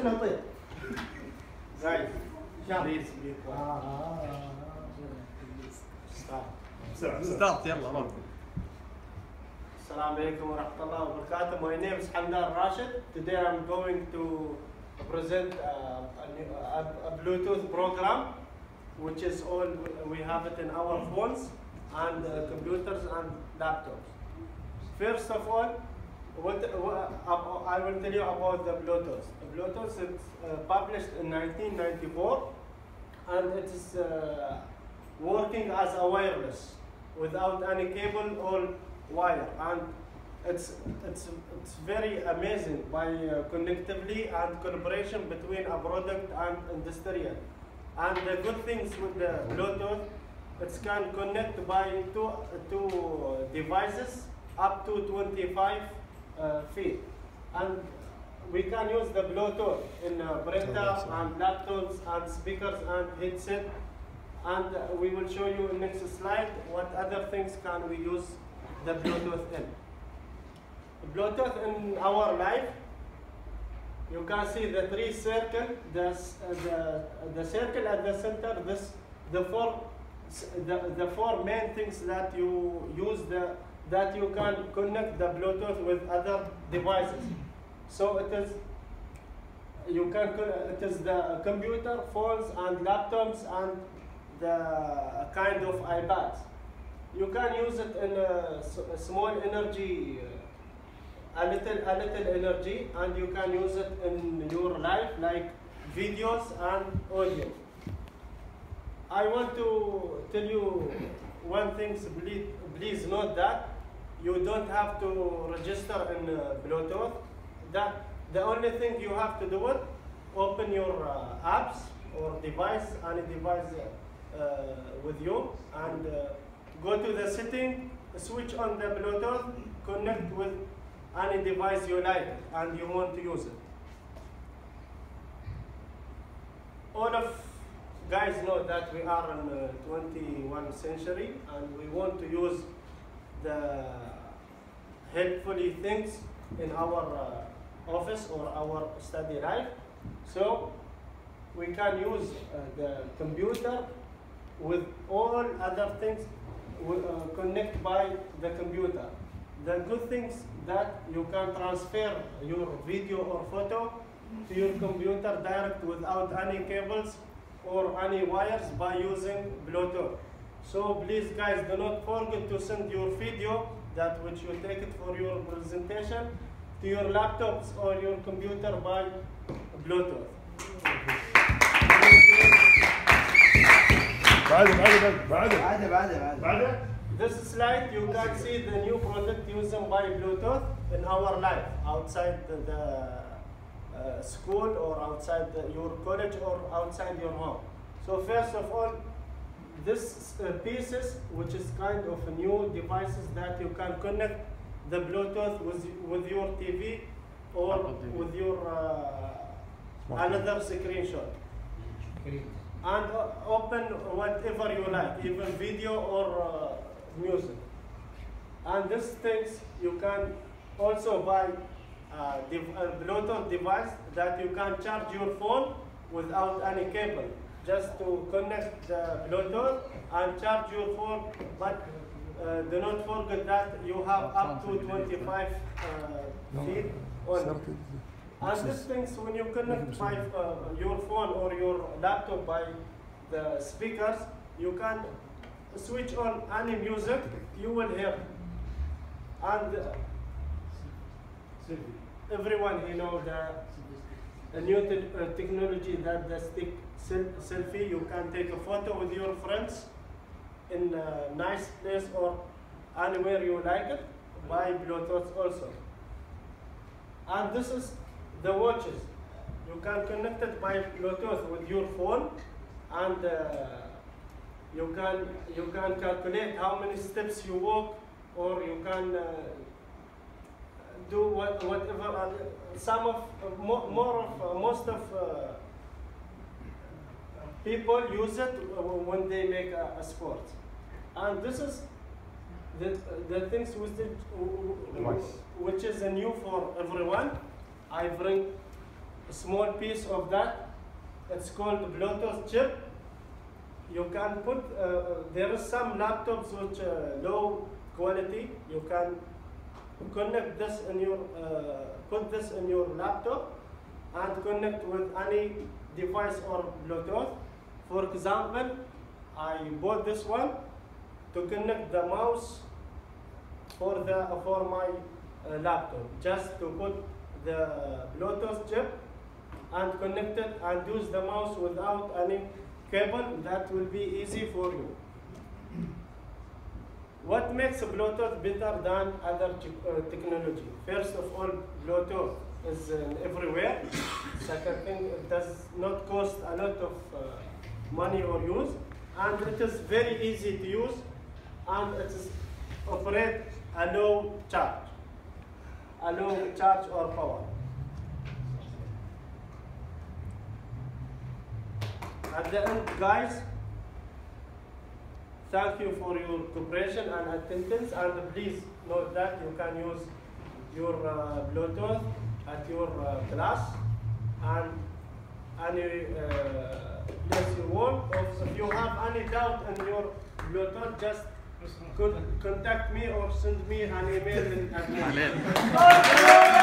نطير. Guys, please be quiet. ستارت يلا روح. Assalamu alaikum wa rahmatullahi wa barakatuh. My name is Hamdan Rashid. Today I'm going to present a Bluetooth program, which is all we have it in our phones and computers and laptops. First of all, I will tell you about the Bluetooth. The Bluetooth is published in 1994, and it is working as a wireless without any cable or wire, and it's very amazing by connectivity and collaboration between a product and industrial. And the good things with the Bluetooth, it can connect by two devices up to 25 feet, and we can use the Bluetooth in printer and laptops and speakers and headset. And we will show you in next slide what other things can we use the Bluetooth in. Bluetooth in our life, you can see the three circles, the circle at the center, the four main things that you use that you can connect the Bluetooth with other devices. So it is the computer, phones and laptops and the kind of iPads. You can use it in a small energy, a little energy, and you can use it in your life like videos and audio. I want to tell you one thing. Please note that you don't have to register in Bluetooth. The only thing you have to do it, open your apps or device, any device with you, and go to the setting, switch on the Bluetooth, connect with any device you like and you want to use it. All of guys know that we are in the 21st century and we want to use the helpful things in our office or our study life. So we can use the computer with all other things connect by the computer. The good things that you can transfer your video or photo to your computer direct without any cables or any wires by using Bluetooth. So please guys, do not forget to send your video, that which you take it for your presentation, to your laptops or your computer by Bluetooth. This slide, you can see the new product used by Bluetooth in our life, outside the school or outside your college or outside your home. So first of all, this pieces, which is kind of new devices that you can connect the Bluetooth with your TV or with your another screenshot. And open whatever you like, even video or music. And these things you can also buy a Bluetooth device that you can charge your phone without any cable. Just to connect the Bluetooth and charge your phone, but do not forget that you have up to 25 feet on. And these things, when you connect by your phone or your laptop by the speakers, you can switch on any music you will hear. And everyone knows the new technology that the stick selfie, you can take a photo with your friends in a nice place or anywhere you like it by Bluetooth also. And this is the watches. You can connect it by Bluetooth with your phone, and you can calculate how many steps you walk, or you can do whatever. Most of people use it when they make a sport, and this is the things which is new for everyone. I bring small piece of that. It's called Bluetooth chip. You can put, there is some laptops which low quality. You can connect this in your, put this in your laptop and connect with any device or Bluetooth. For example, I bought this one to connect the mouse for my laptop. Just to put the Bluetooth chip and connect it and use the mouse without any cable. That will be easy for you. What makes Bluetooth better than other technology? First of all, Bluetooth is everywhere. Second thing, it does not cost a lot of money or use, and it is very easy to use, and it is operate a low charge or power. At the end, guys, thank you for your cooperation and attendance, and please note that you can use your Bluetooth at your class and any place you want. If you have any doubt in your Bluetooth, just contact me or send me an email in admin.